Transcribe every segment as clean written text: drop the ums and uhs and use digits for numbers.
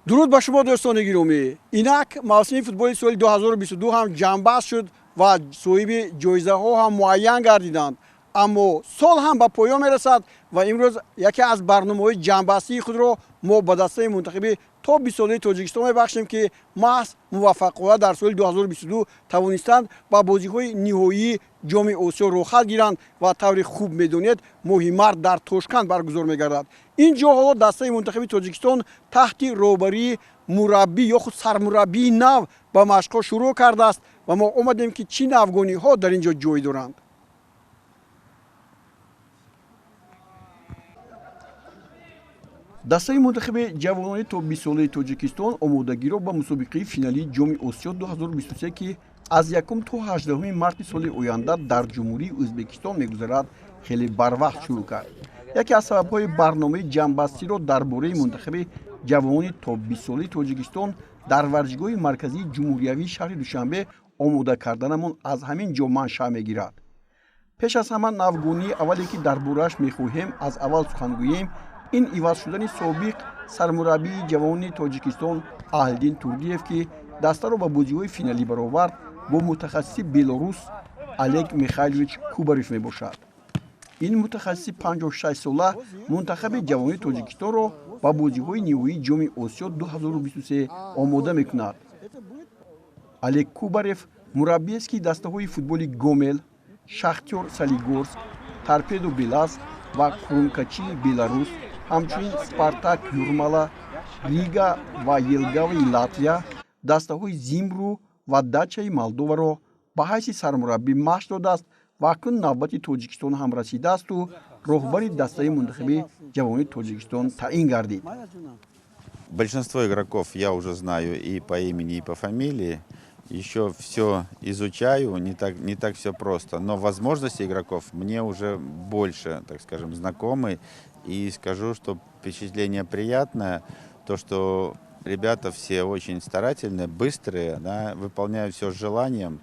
дуруд ба шумо дӯстони гиромӣ. Инак мавсими футболи соли 2022 ҳам ҷамъбаст шуд ва соҳиби ҷоизаҳо ҳам муайян гардиданд. Аммо сол ҳам ба поён мерасад ва имрӯз яке аз барномаҳои ҷамъбастии худро мо ба дастаи мунтахиби тоби солии Тоҷикистон мебахшем, ки маҳз муваффақият дар соли 2022 тавонистанд ба бозиҳои ниҳоии ҷоми Осиё рохат гиранд ва таври хуб медонед моҳи март дар Тошканд баргузор мегардад. ин ҷо ҳоло дастаи мунтахиби Тоҷикистон таҳти роҳбарии мураббӣ ё худ сармураббии нав ба машқҳо шурӯъ кардааст ва мо омадем ки чӣ навгониҳо дар ин ҷо ҷой доранд. дастаи мунтахиби ҷавонони то 20 солаи Тоҷикистон омодагиро ба мусобиқаи финалии ҷоми Осиё 2023 ки аз 1 то 18 марти соли оянда дар ҷумҳурии Ӯзбекистон мегузарад хеле барвақт шурӯъ кард. яке аз сабабҳои барномаи ҷамъбастиро дар бораи мунтахиби ҷавонони то 20 солаи Тоҷикистон дар варзишгоҳи марказии ҷумҳуриявии шаҳри Душанбе омода карданамон аз ҳамин ҷо маншаъ мегирад. пеш аз ҳама навгонии аввале ки дар борааш мехоҳем аз аввал сухан гӯем, ин иваз шудани собиқ сармураббии ҷавонони Тоҷикистон Аҳлиддин Турдиев, ки дастаро ба бозиҳои финалӣ баровард, бо мутахассиси белорус Олег Михайлович Кубарев мебошад. ин мутахассиси 56 сола мунтахаби ҷавонони Тоҷикистонро ба бозиҳои ниҳоии ҷоми Осиё 2023 омода мекунад. Олег Кубарев мураббиест, ки дастаҳои футболи Гомел, Шахтёр Солигорск, Торпедо Белаз ва Крумкачи Беларус, ҳамчунин Спартак Юрмала, Рига ва Елгаваи Латвия, дастаҳои Зимру ва Дачаи Молдованро ба ҳайси сармураббӣ машқ додааст ва акнун навбати Тоҷикистон ҳам расидаасту роҳбари дастаи мунтахиби ҷавонони Тоҷикистон таъин гардид. Большинство игроков я уже знаю и по имени, и по фамилии. Еще все изучаю, не так все просто. Но возможности игроков мне уже больше, так скажем, знакомы. И скажу, что впечатление приятное, то, что ребята все очень старательные, быстрые, да, выполняют все с желанием.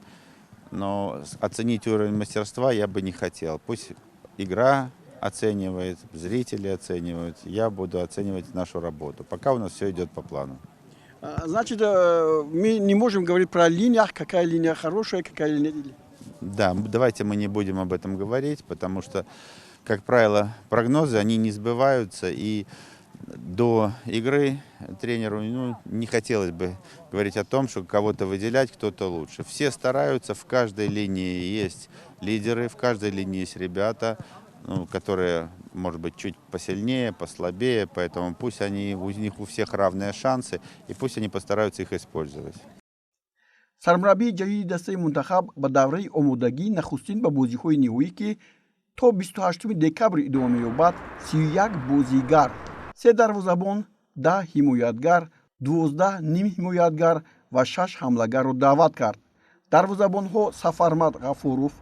Но оценить уровень мастерства я бы не хотел. Пусть игра оценивает, зрители оценивают. Я буду оценивать нашу работу. Пока у нас все идет по плану. Значит, мы не можем говорить про линиях, какая линия хорошая, какая линия... Да, давайте мы не будем об этом говорить, потому что, как правило, прогнозы, они не сбываются, и до игры тренеру не хотелось бы говорить о том, что кого-то выделять, кто-то лучше. Все стараются, в каждой линии есть лидеры, в каждой линии есть ребята, которые, может быть, чуть посильнее, послабее, поэтому пусть у них у всех равные шансы, и пусть они постараются их использовать. Сармураббии ҷадиди дастаи мунтахаб ба давраи омодагӣ нахустин ба бозиҳои ниҳоӣ, ки то 28 декабр идома меёбад, 31 бозигар, 3 дарвозабон, 10 ҳимоятгар, 12 нимҳимоятгар ва 6 ҳамлагарро даъват кард. дарвозабонҳо Сафармад Ғафуров,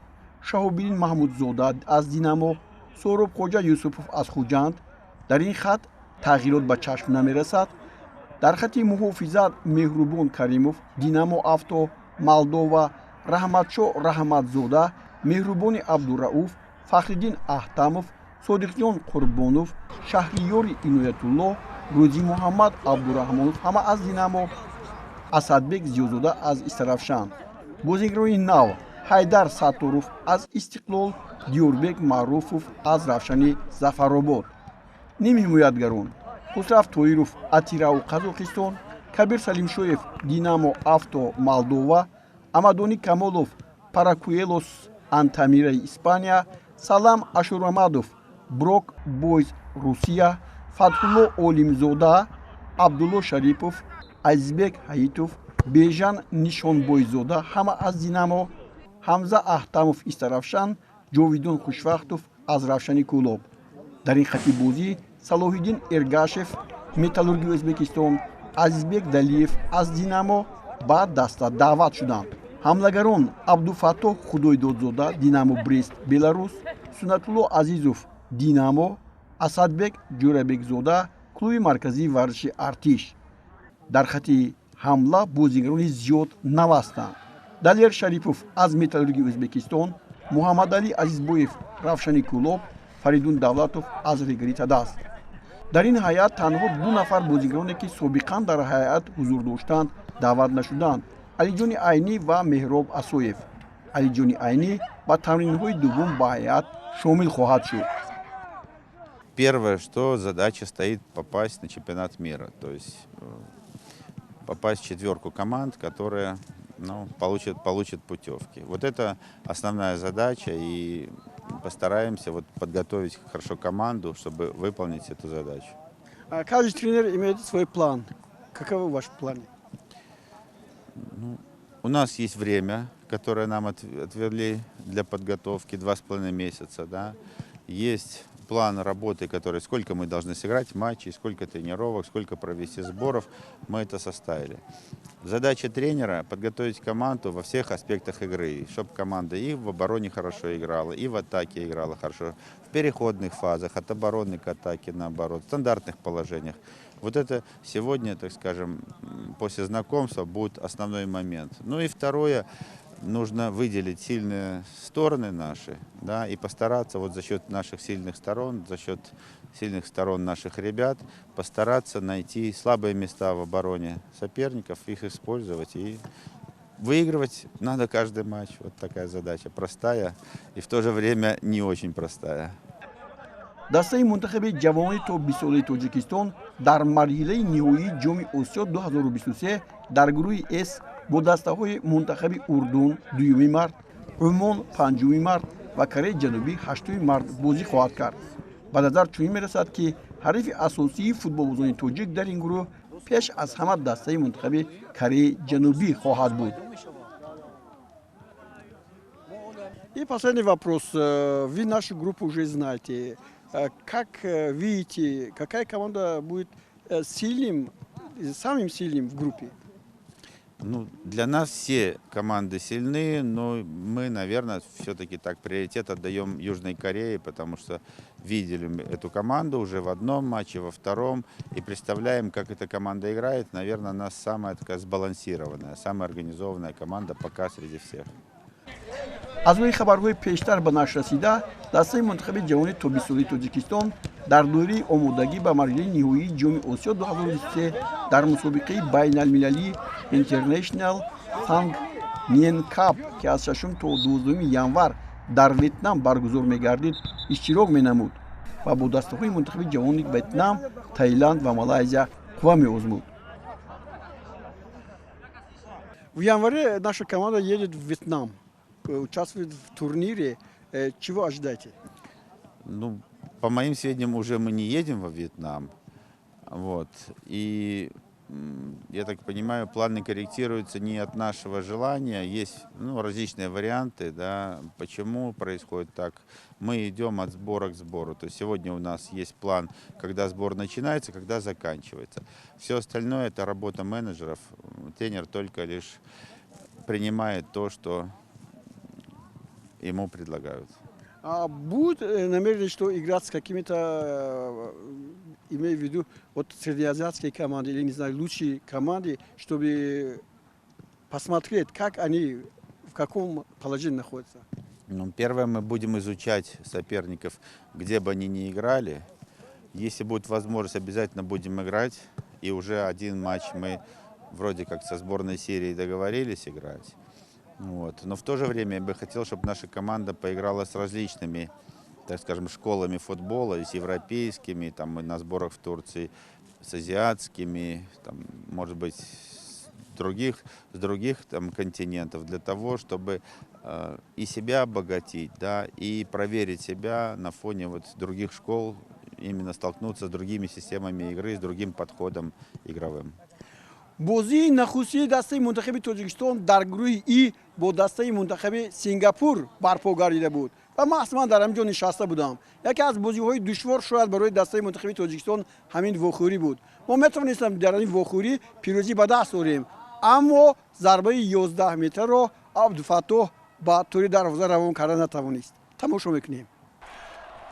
Шаҳобиддин Маҳмудзода аз Динамо, Соҳробхоҷа Юсупов аз Хуҷанд. дар ин хат тағйирот ба чашм намерасад. дар хати муҳофизат Меҳрубон Каримов, Динамо Авто, Молдова, Раҳматшо Раҳматзода, Меҳрубони Абдурауф, Фахриддин Аҳтамов, Содиқҷон Қурбонов, Шаҳриёри Иноятулло, Рӯзи Муҳаммад Абдураҳмонов ҳама аз Динамо, Асадбек Зиёзода аз Истарафшан. бозигарони нав Ҳайдар Сатторов аз Истиқлол, Диёрбек Маъруфов аз Равшани Зафаробод. нимҳимоятгарон Хусраф Тоиров Атирау Қазоқистон, Кабир Салимшоев Динамо Авто Молдова, Амадони Камолов Паракуэлос Антамираи Испания, Салам Ашурамадов Брок Бойз Русия, Фатҳулло Олимзода, Абдулло Шарипов, Азизбек Ҳаитов, Бежан Нишонбойзода ҳама аз Динамо, Ҳамза Аҳтамов Истарафшан, Ҷовидон Хушвақтов аз Равшани Кӯлоб. дар ин хати бозӣ Салоҳиддин Эргашев Металлургии Ӯзбекистон, Азизбек Далиев аз Динамо ба даста даъват шуданд. ҳамлагарон Абдуфаттоҳ Худойдодзода Динамо Брест Беларус, Сунатулло Азизов Динамо, Асадбек Ҷӯрабекзода клуби марказии варзиши Артиш. дар хати ҳамла бозигарони зиёд нав ҳастанд. Далер Шарипов аз Металлургии Ӯзбекистон, Муҳаммадалӣ Азизбоев Равшани Кӯлоб, Фаридун Давлатов аз Регарита Даст. дар ин ҳайат танҳо 2 нафар бозигароне ки собиқан дар ҳайат ҳузур доштанд даъват нашуданд: алиҷони айнӣ ва меҳроб асоев. алиҷони айнӣ ба тамринҳои дуввум ба ҳайат шомил хоҳад шуд. Первое, что задача стоит попасть на чемпионат мира, то есть попасть в четверку команд, которые получат путевки. Вот это основная задача, и постараемся подготовить хорошо команду, чтобы выполнить эту задачу. Каждый тренер имеет свой план. Каковы ваши планы? У нас есть время, которое нам отвели для подготовки, 2,5 месяца. Да? Есть план работы, который сколько мы должны сыграть матчей, сколько тренировок, сколько провести сборов. Мы это составили. Задача тренера – подготовить команду во всех аспектах игры, чтобы команда и в обороне хорошо играла, и в атаке играла хорошо, в переходных фазах, от обороны к атаке, наоборот, в стандартных положениях. Вот это сегодня, так скажем, после знакомства будет основной момент. Ну и второе, нужно выделить сильные стороны наши, да, и постараться за счет наших сильных сторон, за счет сильных сторон наших ребят, постараться найти слабые места в обороне соперников, их использовать и выигрывать надо каждый матч. Вот такая задача, простая и в то же время не очень простая. дастаи мунтахаби ҷавони то 20 солаи тоҷикистон дар марҳилаи ниҳоии ҷоми осиё 2023 дар гурӯҳи с бо дастаҳои мунтахаби урдун 2-юми март, умон 5-юми март ва кореяи ҷанубӣ 8-юми март бозӣ хоҳад кард. ба назар чунин мерасад ки ҳарифи асосии футболбозони тоҷик дар ин гурӯҳ пеш аз ҳама дастаи мунтахаби кореяи ҷанубӣ хоҳад буд. И последний вопрос. Вы нашу группу уже знаете. Как видите, какая команда будет самым сильным в группе? Для нас все команды сильны, но мы, наверное, все-таки так приоритет отдаем Южной Корее, потому что видели эту команду уже в одном матче, во втором, и представляем, как эта команда играет. Наверное, она самая такая сбалансированная, самая организованная команда пока среди всех. аз рӯи хабарҳои пештар ба нашр расида, дастаи мунтахаби ҷавони то 20 солаи тоҷикистон дар доираи омодагӣ ба марҳилаи ниҳоии ҷоми осиё 2023 дар мусобиқаи байналмилалии International Sang Nien Cup ки аз 6 то 12 январ дар Ветнам баргузор мегардид иштирок менамуд ва бо дастаҳои мунтахаби ҷавони Ветнам, Таиланд ва Малайзия қувва меозмуд. В январе наша команда едет в Вьетнам, участвует в турнире. Чего ожидаете? По моим сведениям, уже мы не едем во Вьетнам. И, я так понимаю, планы корректируются не от нашего желания. Есть различные варианты, да, почему происходит так. Мы идем от сбора к сбору. То есть сегодня у нас есть план, когда сбор начинается, когда заканчивается. Все остальное – это работа менеджеров. Тренер только лишь принимает то, что ему предлагают. А будет намерение, что играть с какими-то, имею в виду, среднеазиатские команды или, не знаю, лучшие команды, чтобы посмотреть, как они, в каком положении находятся? Первое, мы будем изучать соперников, где бы они ни играли. Если будет возможность, обязательно будем играть. И уже один матч мы вроде как со сборной Сирии договорились играть. Но в то же время я бы хотел, чтобы наша команда поиграла с различными, так скажем, школами футбола, и с европейскими, там, и на сборах в Турции, с азиатскими, там, может быть, с других там, континентов, для того, чтобы и себя обогатить, да, и проверить себя на фоне других школ, именно столкнуться с другими системами игры, с другим подходом игровым. бозии нахусии дастаи мунтахаби тоҷикистон дар гурӯҳи И бо дастаи мунтахаби Сингапур барпо гардида буд ва ман дар ҳамҷо нишаста будам. яке аз бозиҳои душвор шояд барои дастаи мунтахаби тоҷикистон ҳамин вохӯрӣ буд. мо метавонистем дар ин вохӯрӣ пирӯзӣ ба даст орем, аммо зарбаи 11 метрро Абдуфаттоҳ ба тӯри дарвоза равон карда натавонист. тамошо мекунем.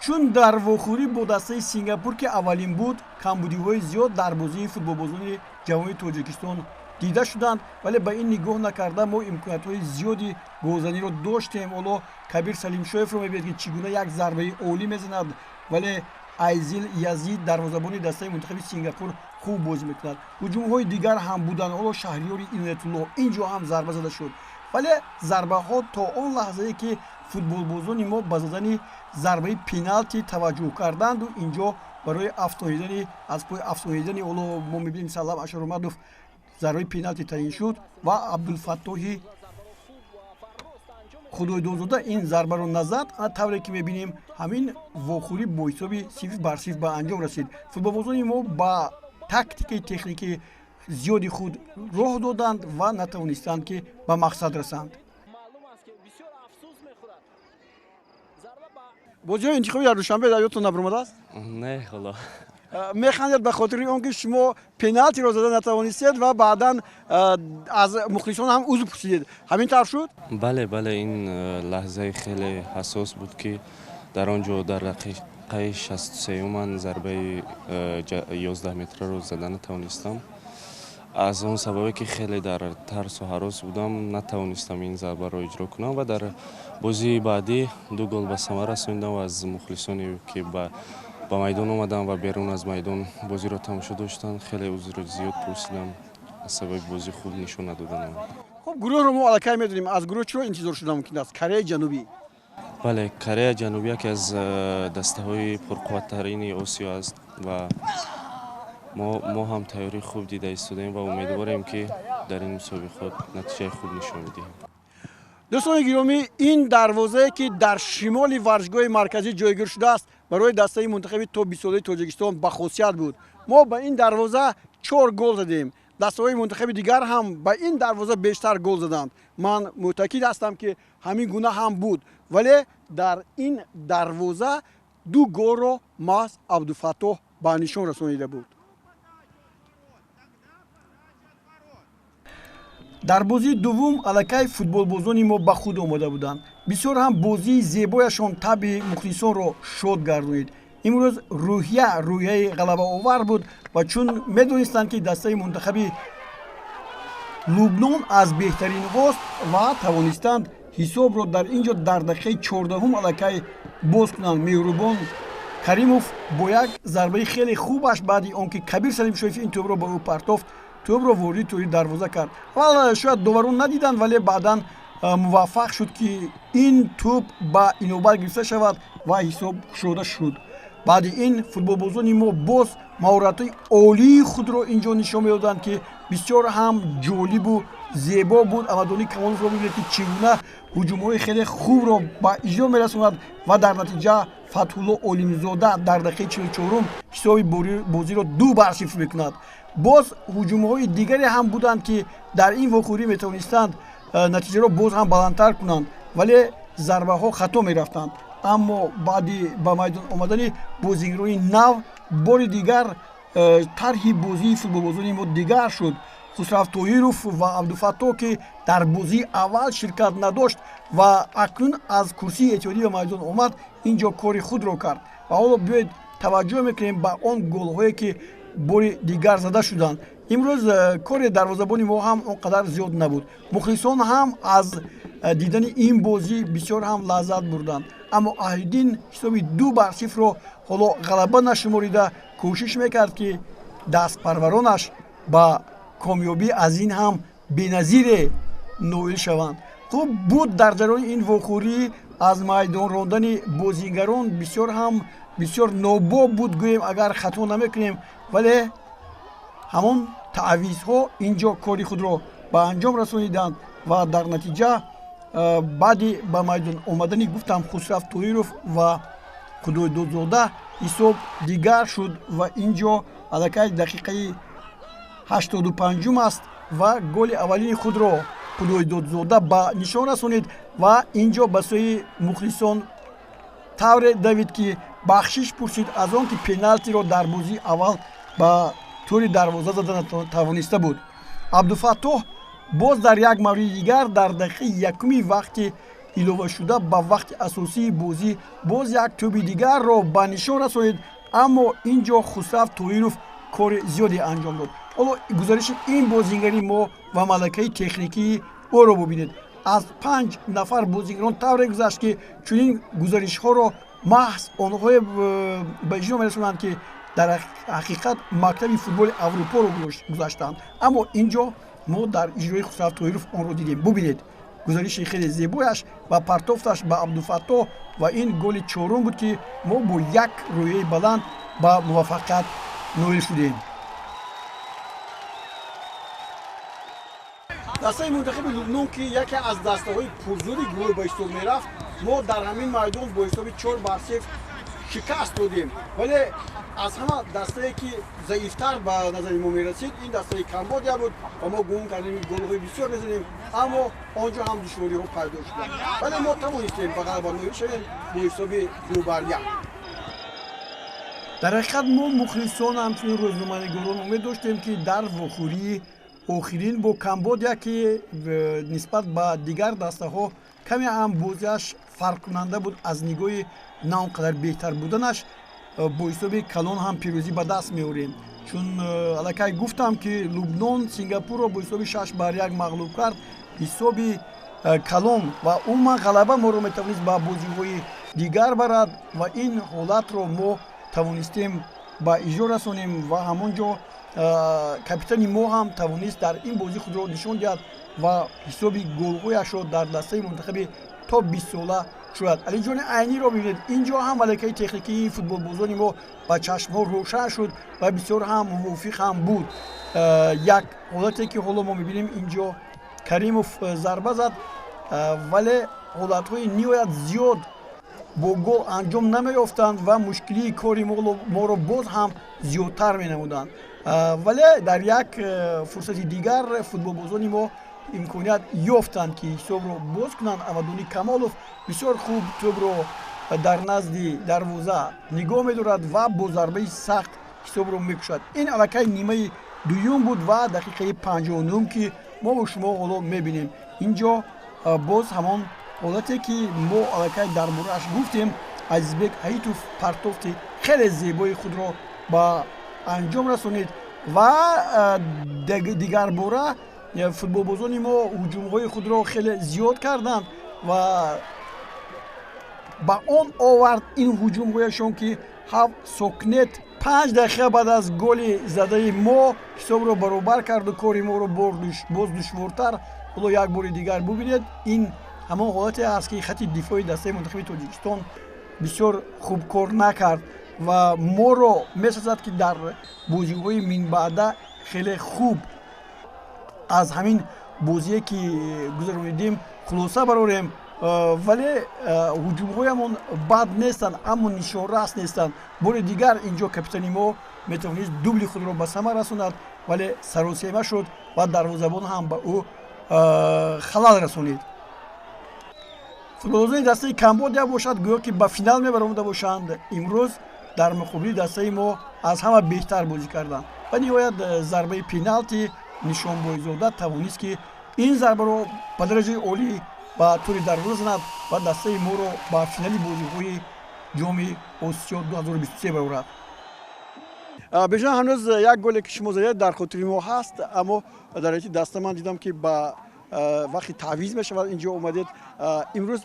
чун дар вохӯрӣ бо дастаи Сингапур ки аввалин буд, камбудиҳои зиёд дар бозии футболбозони ҷавони тоҷикистон дида шуданд, вале ба ин нигоҳ накарда мо имкониятҳои зиёди голзаниро доштем. ҳоло Кабир Салимшоевро мебинед ки чӣ гуна як зарбаи олӣ мезанад, вале айзил язид дарвозабони дастаи мунтахаби Сингапур хуб бозӣ мекунад. ҳуҷумҳои дигар ҳам буданд. ҳоло Шаҳриёри Иноятулло инҷо ҳам зарба зада шуд, вале зарбаҳо то он лаҳзае ки футболбозони мо ба задани зарбаи пеналти таваҷҷӯҳ карданду инҷо барои афтонидани аз пoi афтонидани ҳоло мо мебинем Салам Ашаромадов зарбаи пеналти таъин шуд ва Абдулфаттоҳи Худойдозода ин зарбаро назад. тавре ки мебинем ҳамин вохӯрӣ бо ҳисоби 0-0 ба анҷом расид. Футболбозони мо ба тактикаи техникӣ зиёди худ роҳ доданд ва натавонистанд ки ба мақсад расанд. бозиҳои интихоби дар душанбе дар ёдтон набаромадааст? Не, ҳоло. механдед ба хотири он ки шумо пеналтиро зада натавонистед ва баъдан аз мухлисон ҳам узр пурсидед. ҳамин тавр шуд? бале, ин лаҳзаи хеле ҳассос буд ки дар он ҷо дар дақиқаи 63 ман зарбаи 11 метраро зада натавонистам. аз он сабабе ки хеле дар тарсу ҳарос будам, натавонистам ин зарбаро иҷро кунам ва дар бозии баъдӣ 2 гол ба самар расонидам ва аз мухлисоне ки ба майдон омадан ва берун аз майдон бозиро тамошо доштанд хеле узри зиёд пурсидам аз сабаби бозии хуб нишон надоданам. хуб, гурӯҳро мо аллакай медонем. аз гурӯҳ чиро интизор шуда мумкин аст? Кореяи Ҷанубӣ. бале, Кореяи Ҷанубӣ яке аз дастаҳои пурқувваттарини Осиё аст ва мо ҳам тайёрии хуб дида истодаем ва умедворем ки дар ин мусобиқот натиҷаи хуб нишон медиҳем. дӯстони гиромӣ, ин дарвозае ки дар шимоли варзишгоҳи марказӣ ҷойгир шудааст барои дастаи мунтахаби то 20 солаи Тоҷикистон ба хосият буд. мо ба ин дарвоза 4 гол задем. дастаҳои мунтахаби дигар ҳам ба ин дарвоза бештар гол заданд. ман муътақид ҳастам ки ҳамин гуна ҳам буд, вале дар ин дарвоза 2 голро маҳз Абдулфаттоҳ ба нишон расонида буд. дар бозии дуввум аллакай футболбозони мо ба худ омода буданд. бисёр ҳам бозии зебояшон таби мухлисонро шод гардонид. имрӯз рӯҳияи ғалабаовар буд ва чун медонистанд ки дастаи мунтахаби Лубнон аз беҳтаринҳост ва тавонистанд ҳисобро дар ин ҷо дар дақиқаи 14 аллакай боз кунанд. Меҳрубон Каримов бо як зарбаи хеле хубаш баъди он ки Кабир Салимшоифӣ ин тӯбро ба ӯ партофт, тӯбро ворди тӯри дарвоза кард. шояд доварон надиданд, вале баъдан муваффақ шуд ки ин тӯб ба инобат гирифта шавад ва ҳисоб кушода шуд. баъди ин футболбозони мо боз маҳоратҳои олии худро ин ҷо нишон медоданд ки бисёр ҳам ҷолибу зебо буд. Амадони Камоловро мебинед ки чӣ гуна ҳуҷумҳои хеле хубро ба иҷро мерасонад ва дар натиҷа Фатҳулло Олимзода дар дақиқаи 44 ҳисоби бозиро 2-0 мекунад. боз ҳуҷумҳои дигаре ҳам буданд ки дар ин вохӯрӣ метавонистанд натиҷаро боз ҳам баландтар кунанд, вале зарбаҳо хато мерафтанд. аммо баъди ба майдон омадани бозигарони нав бори дигар тарҳи бозии футболбозони мо дигар шуд. Хусрав Тоҳиров ва Абдулфаттоҳ ки дар бозии аввал ширкат надошт ва акнун аз курсии эҳтиётӣ ба майдон омад, ин ҷо кори худро кард. ва ҳоло биёед таваҷҷӯҳ мекунем ба он голҳое ки бори дигар зада шуданд. имрӯз кори дарвозабони мо ҳам он қадар зиёд набуд. мухлисон ҳам аз дидани ин бозӣ бисёр ҳам лаззат бурданд. аммо Аҳлиддин ҳисоби 2-0-ро ҳоло ғалаба нашуморида кӯшиш мекард ки дастпарваронаш ба комёбӣ аз ин ҳам беназире ноил шаванд. хуб буд дар ҷарони ин вохӯрӣ аз майдон рондани бозигарон бисёр нобоб буд, гӯем агар хато намекунем, вале ҳамон таъвизҳо ин ҷо кори худро ба анҷом расониданд ва дар натиҷа баъди ба майдон омадани гуфтам Хусрав Тоҳиров ва Худойдодзода ҳисоб дигар шуд ва ин ҷо аллакай дақиқаи 85 аст ва голи аввалини худро Худойдодзода ба нишон расонид ва ин ҷо ба сӯи мухлисон тавре давид ки бахшиш пурсид аз он ки пеналтиро дар бозии аввал ба тӯри дарвоза зада натавониста буд. Абдулфаттоҳ боз дар як мавриди дигар дар дақиқаи якуми вақти иловашуда ба вақти асосии бозӣ боз як тӯби дигарро ба нишон расонид, аммо ин ҷо Хусрав Тоҳиров кори зиёде анҷом дод. ҳоло гузариши ин бозигари мо ва малакаи техникии ӯро бубинед. аз 5 нафар бозигарон тавре гузашт ки чунин гузаришҳоро محض آنها به اجرا می‌رسونند که در حقیقت مکتب فوتبال اروپا رو گذاشتند. اما اینجا ما در اجرای خسرو طاهرов آن رو دیدیم. ببینید گزارش خیلی زیبایش و پرتافتش به عبدالفتاح و این گل چهارم بود که ما با یک رویه بلند به موفقیت نائل شدیم. دسته منتخب لبنان که یکی از دسته‌های پرزوری گروه به حساب می‌رفت، ما در همین میدان با حساب 4-0 شکست دادیم. ولی از همه دسته‌ای که ضعیف‌تر به نظر ما می‌رسید این دسته کمبودیا بود و ما گمان کردیم گل‌های بسیار بزنیم، اما آنجا هم دشواری‌ها پیدا شد. ولی ما توانستیم به غلبه نائل شویم با حساب 2-1. در حقیقت ما مخلصان همچنین روزنامه‌نگاران امید داشتیم که در واخوری آخرین با کمبودیا که نسبت به دیگر دسته‌ها کمی هم بازیش فرق کننده بود از نگاه نه آنقدر بهتر بودنش، با حساب کلان هم پیروزی به دست می‌آوریم. چون الکی گفتم که لبنان سنگاپور را با حساب 6-1 مغلوب کرد. حساب کلان و اون غلبه ما رو می‌توانست به بازی‌های دیگر برد و این حالت رو ما توانستیم به اجرا رسانیم و همونجا کاپیتان ما هم توانست در این بازی خود را نشان دهد و حساب گل‌هایش را در دسته منتخب تا 20 ساله شد. علی جان عینی را ببینید اینجا هم ملکه تکنیکی فوتبال بازان ما با چشم‌ها روشن شد و بسیار هم موفق هم بود. یک حالتی که حالا ما می‌بینیم اینجا کریموف ضربه زد ولی حالت‌های نهایت زیاد با گل انجام نمی‌یافتند و مشکلی کاری ما رو باز هم زیادتر می‌نمودند. ولی در یک فرصت دیگر فوتبال بازان ما امکانیت یافتند که حساب رو باز کنند. امادونی کمالوف بسیار خوب توپ رو در نزد دروازه نگاه می‌دارد و با ضربه سخت حساب رو می‌کشد. این الکی نیمه دوم بود و دقیقه 59 که ما و شما حالا می‌بینیم. اینجا باز همان حالتی که ما الکی در موردش گفتیم، عزیزبک حیتوف پرتافت خیلی زیبای خود را با انجام رسونید و دیگر باره فوتبال بازان ما هجوم‌های خود را خیلی زیاد کردند و با آن آورد این هجوم‌هایشان که سکنت 5 دقیقه بعد از گل زده ما حساب را برابر کرد و کاری ما را باز دشوارتر. حالا یک بار دیگر ببینید این همان حالتی است که خط دفاعی دسته منتخب تاجیکستان بسیار خوب کار نکرد و ما رو می‌سازد که در بازی‌های من بعده خیلی خوب از همین بازی که گذراندیم خلاصه براریم. ولی هجوم‌هایمون بد نیستند اما نشان‌رس نیستند. بار دیگر اینجا کاپیتان ما میتوانست دوبل خود را به ثمر رساند ولی سراسیمه شد و دروازه‌بان هم به او خلل رسانید. فوتبال‌بازان دسته کمبودیا باشد گویا که به فینال میبرانده باشند، امروز در مقابل دسته ما از همه بهتر بازی کردند و نهایت ضربه پنالتی نشان بایزاده توانست که این ضربه رو به درجه عالی با طور دروازه زند و دسته ما رو به فینال بازی‌های جام آسیا 2023 برآورد. بجان هنوز یک گل که شما زدید در خاطر ما هست، اما در حقیقت دسته من دیدم که با وقتی تعویض میشه و اینجا اومدید امروز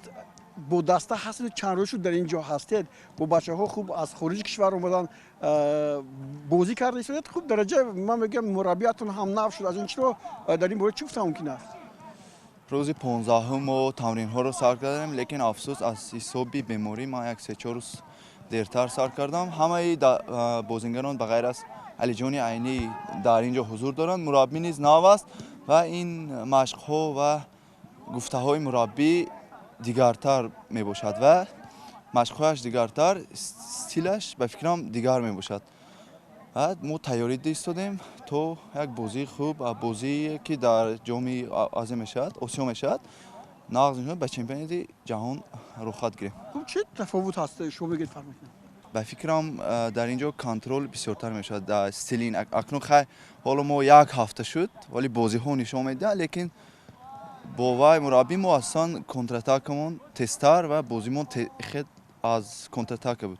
با دسته هستید، چند روز شد در اینجا هستید، با بچه‌ها خوب از خارج کشور اومدن بازی کرده اید، خوب درجه من میگم مربیاتون هم نو شد. از این چرا در این باره چی گفتم ممکن است؟ روز 15 ما تمرین ها رو سر کردیم، لیکن افسوس از حسابی بیماری ما یک 3-4 روز دیرتر سر کردم. همه بازیگران به غیر از علی جان عینی در اینجا حضور دارند، مربی نیز نو است و این مشق ها و گفته های مربی دیگرتر می باشد و مشق هایش دیگرتر، استیلش به فکرم دیگر می باشد. بعد ما تیاری ایستادیم تو یک بازی خوب، بازی که در جام آسیا میشد، آسیا میشد، نقض میشد به چمپیونات جهان رخصت گیریم. چه تفاوت هست شما بگید فرمایید؟ به فکرم در اینجا کنترل بسیارتر میشد. در استیلین اکنون خیلی حالا ما یک هفته شد ولی بازی ها نشون میده، لیکن با وای مربی ما اصلا کنتر اتاکمون تستر و بازیمون خیلی از کنتر اتاک بود.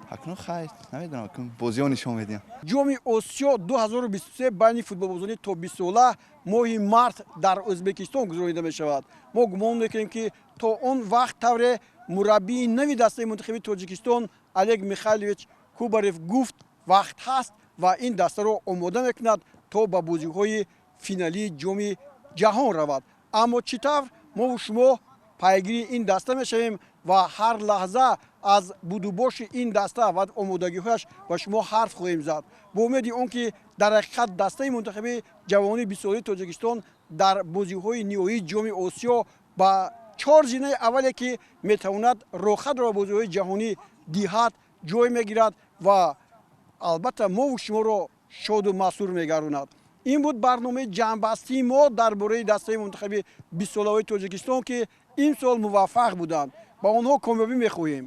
акнун хайр намедонам акнун бозиҳо нишон медиҳам. ҷоми осиё 2023 байни футболбозони то 20 сола моҳи март дар Ӯзбекистон гузаронида мешавад. Мо гумон мекунем ки то он вақт тавре мураббии нави дастаи мунтахаби Тоҷикистон Олег Михайлович Кубарев гуфт вақт ҳаст ва ин дастаро омода мекунад то ба бозиҳои финалии ҷоми ҷаҳон равад. Аммо чӣ тавр мо шумо пайгири ин даста мешавем ва ҳар лаҳза аз будубоши ин даста ва омодагиҳояш ба шумо ҳарф хоҳем зад. Бо умеди он ки дар ҳақиқат дастаи мунтахаби ҷавонии 20 солаи Тоҷикистон дар бозиҳои ниҳоии ҷоми Осиё ба 4 зинаи аввале ки метавонад рохатро ба бозиҳои ҷаҳонӣ диҳад ҷой мегирад ва албатта мову шуморо шоду масрур мегаронад. ин буд барномаи ҷамъбастии мо дар бораи дастаи мунтахаби 20 солаҳои Тоҷикистон ки имсол муваффақ буданд. ба онҳо комёбӣ мехоҳем.